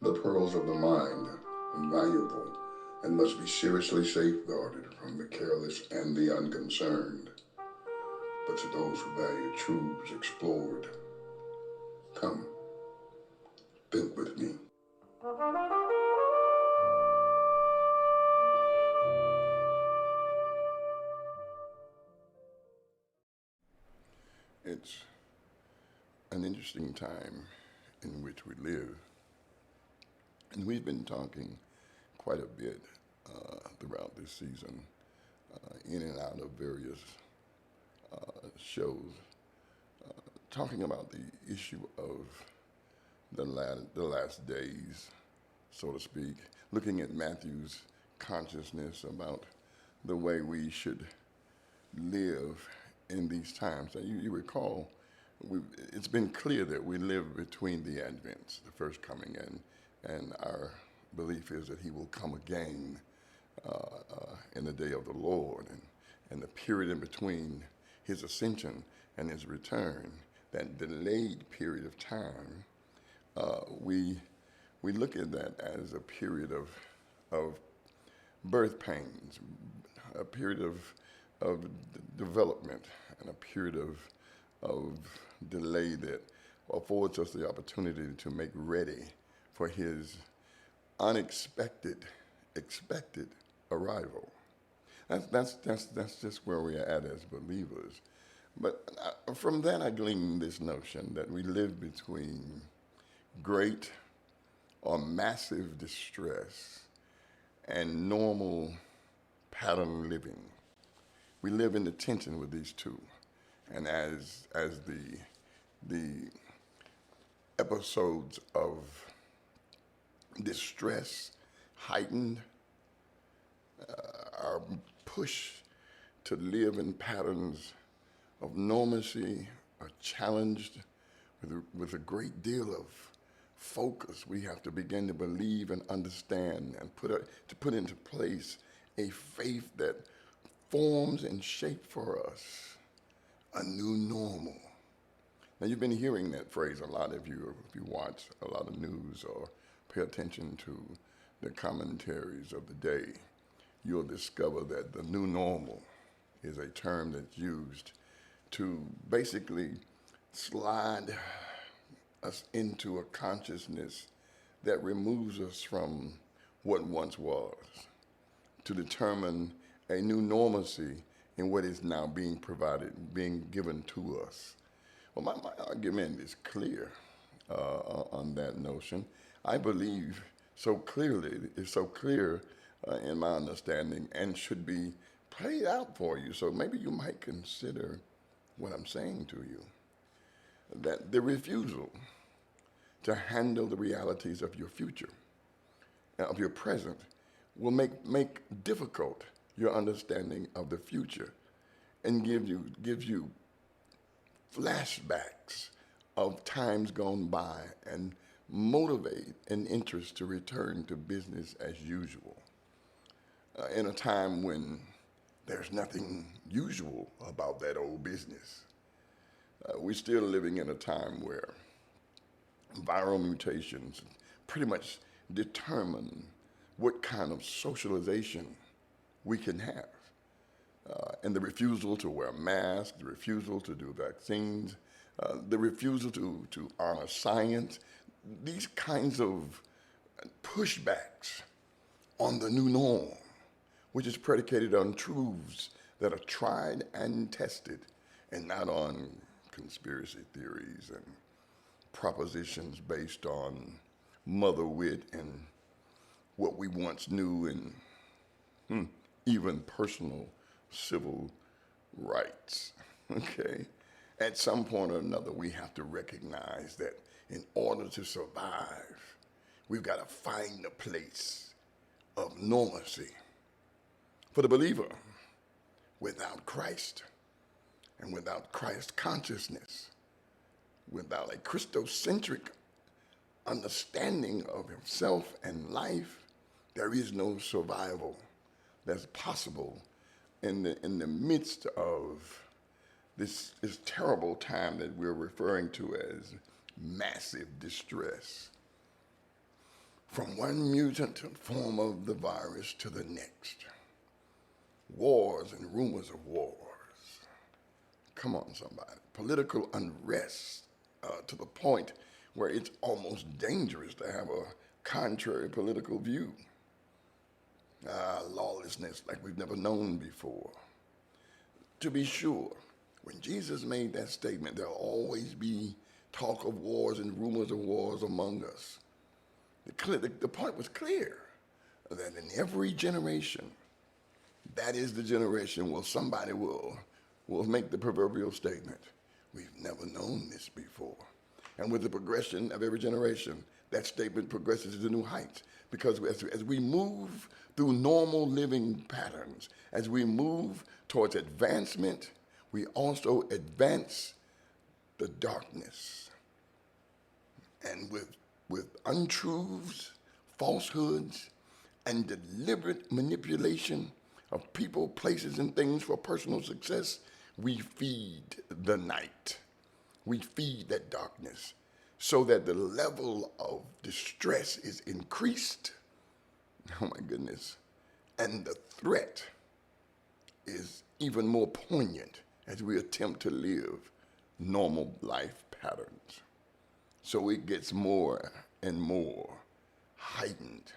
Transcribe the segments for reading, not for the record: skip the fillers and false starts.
The pearls of the mind, invaluable, and must be seriously safeguarded from the careless and the unconcerned. But to those who value truths explored, come, think with me. It's an interesting time in which we live, and we've been talking quite a bit throughout this season, in and out of various shows, talking about the issue of the last days, so to speak, looking at Matthew's consciousness about the way we should live in these times. Now, you recall, it's been clear that we live between the advents, the first coming, and our belief is that he will come again in the day of the Lord, and the period in between his ascension and his return, that delayed period of time, we look at that as a period of birth pains, a period of development, and a period of delay that affords us the opportunity to make ready for his unexpected, expected arrival. That's just where we are at as believers. But from that, I glean this notion that we live between great or massive distress and normal pattern living. We live in the tension with these two, and as the episodes of distress heightened, our push to live in patterns of normalcy are challenged with a great deal of focus. We have to begin to believe and understand and put into place a faith that forms and shapes for us a new normal. Now, you've been hearing that phrase a lot if you watch a lot of news or pay attention to the commentaries of the day. You'll discover that the new normal is a term that's used to basically slide us into a consciousness that removes us from what once was, to determine a new normalcy in what is now being provided, being given to us. Well, my argument is clear on that notion. I believe so clearly, it's so clear in my understanding, and should be played out for you. So maybe you might consider what I'm saying to you. That the refusal to handle the realities of your future, of your present, will make difficult your understanding of the future, and gives you flashbacks of times gone by, and motivate an interest to return to business as usual in a time when there's nothing usual about that old business. We're still living in a time where viral mutations pretty much determine what kind of socialization we can have. And the refusal to wear masks, the refusal to do vaccines, the refusal to honor science, these kinds of pushbacks on the new norm, which is predicated on truths that are tried and tested, and not on conspiracy theories and propositions based on mother wit and what we once knew, and even personal civil rights. Okay? At some point or another, we have to recognize that in order to survive, we've got to find a place of normalcy. For the believer, without Christ and without Christ consciousness, without a Christocentric understanding of himself and life, there is no survival that's possible in the midst of this terrible time that we're referring to as massive distress. from one mutant form of the virus to the next. Wars and rumors of wars. Come on, somebody. Political unrest to the point where it's almost dangerous to have a contrary political view. Lawlessness like we've never known before. To be sure, when Jesus made that statement, there'll always be talk of wars and rumors of wars among us. The point was clear that in every generation, that is the generation where somebody will make the proverbial statement, we've never known this before. And with the progression of every generation, that statement progresses to new heights. Because as we move through normal living patterns, as we move towards advancement, we also advance the darkness. And with untruths, falsehoods, and deliberate manipulation of people, places, and things for personal success, we feed the night. We feed that darkness so that the level of distress is increased. Oh my goodness. And the threat is even more poignant as we attempt to live normal life patterns. So it gets more and more heightened,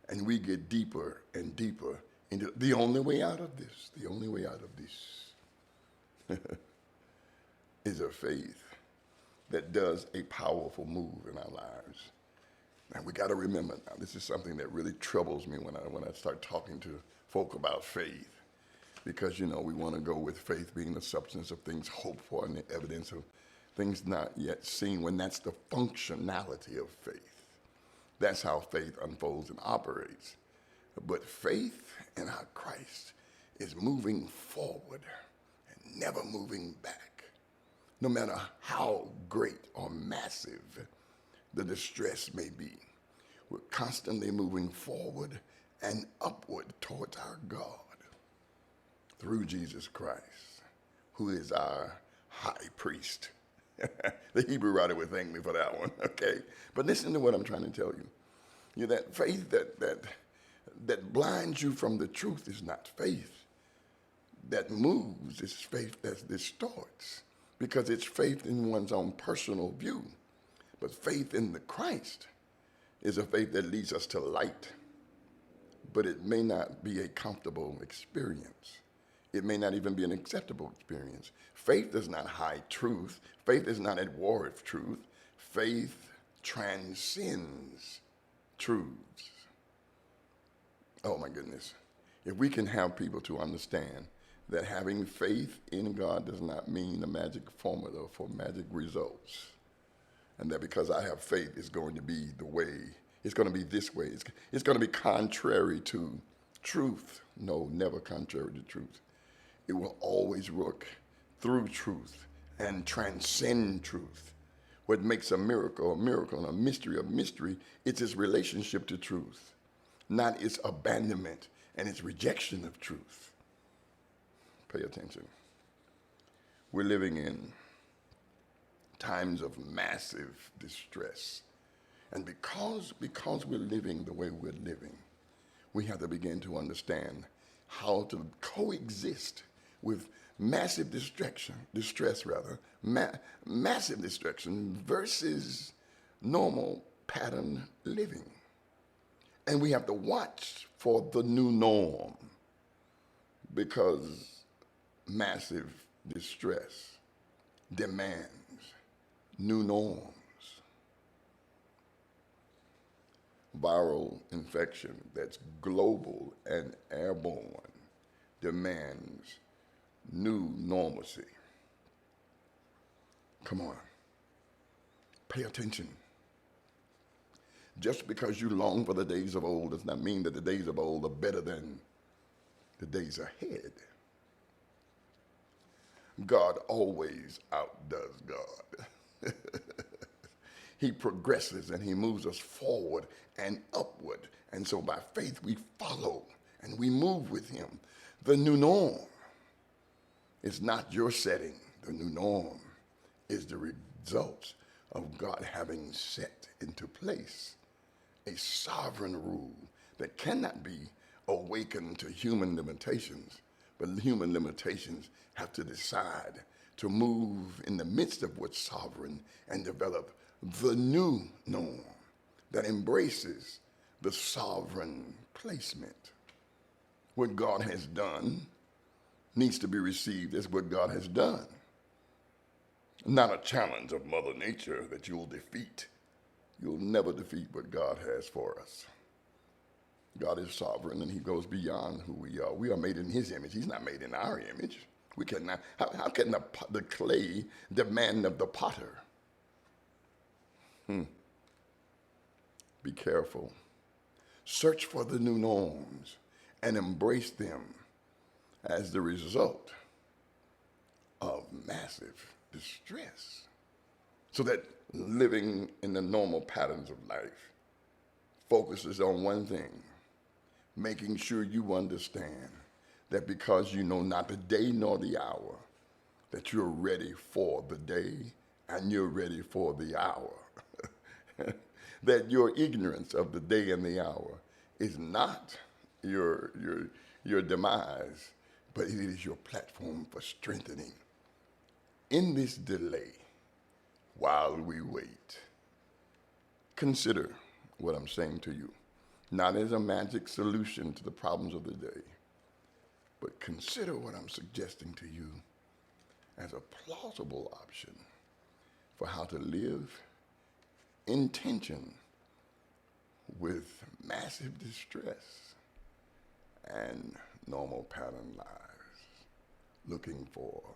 and we get deeper and deeper into the only way out of this. The only way out of this is a faith that does a powerful move in our lives. And we got to remember now, this is something that really troubles me when I start talking to folk about faith. Because, we want to go with faith being the substance of things hoped for and the evidence of things not yet seen, when that's the functionality of faith. That's how faith unfolds and operates. But faith in our Christ is moving forward and never moving back. No matter how great or massive the distress may be, we're constantly moving forward and upward towards our God through Jesus Christ, who is our high priest. The Hebrew writer would thank me for that one, okay? But listen to what I'm trying to tell you. That faith that blinds you from the truth is not faith. That moves is faith that distorts, because it's faith in one's own personal view. But faith in the Christ is a faith that leads us to light, but it may not be a comfortable experience. It may not even be an acceptable experience. Faith does not hide truth. Faith is not at war with truth. Faith transcends truths. Oh my goodness. If we can have people to understand that having faith in God does not mean a magic formula for magic results, and that because I have faith, it's going to be the way, it's going to be this way, it's going to be contrary to truth. No, never contrary to truth. It will always work through truth and transcend truth. What makes a miracle and a mystery, it's its relationship to truth, not its abandonment and its rejection of truth. Pay attention. We're living in times of massive distress. And because we're living the way we're living, we have to begin to understand how to coexist with massive distress versus normal pattern living. And we have to watch for the new norm, because massive distress demands new norms. Viral infection that's global and airborne demands new normalcy. Come on. Pay attention. Just because you long for the days of old does not mean that the days of old are better than the days ahead. God always outdoes God. He progresses and he moves us forward and upward. And so by faith we follow and we move with him. The new norm is not your setting. The new norm is the results of God having set into place a sovereign rule that cannot be awakened to human limitations, but human limitations have to decide to move in the midst of what's sovereign and develop the new norm that embraces the sovereign placement. What God has done needs to be received as what God has done, not a challenge of Mother Nature that you'll defeat. You'll never defeat what God has for us. God is sovereign and he goes beyond who we are. We are made in his image. He's not made in our image. We cannot, how can the clay demand of the potter? Be careful. Search for the new norms and embrace them as the result of massive distress, so that living in the normal patterns of life focuses on one thing: making sure you understand that because you know not the day nor the hour, that you're ready for the day and you're ready for the hour. That your ignorance of the day and the hour is not your demise, but it is your platform for strengthening. In this delay, while we wait, consider what I'm saying to you, not as a magic solution to the problems of the day, but consider what I'm suggesting to you as a plausible option for how to live in tension with massive distress and normal pattern lives, looking for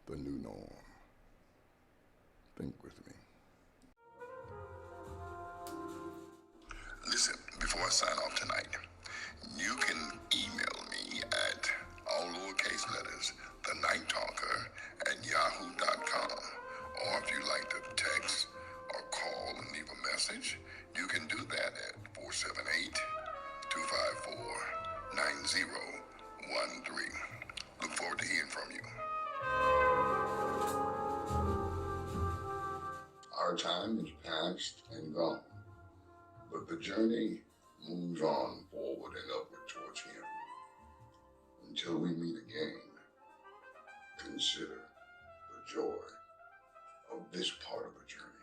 the new norm. Think with me. Listen, before I sign off tonight, you can email me at all lowercase letters, thenighttalker@yahoo.com. Or if you like to text or call and leave a message, you can do that at 478-254-9013. Look forward to hearing from you. Our time is past and gone, but the journey moves on forward and upward towards him. Until we meet again, consider the joy of this part of the journey.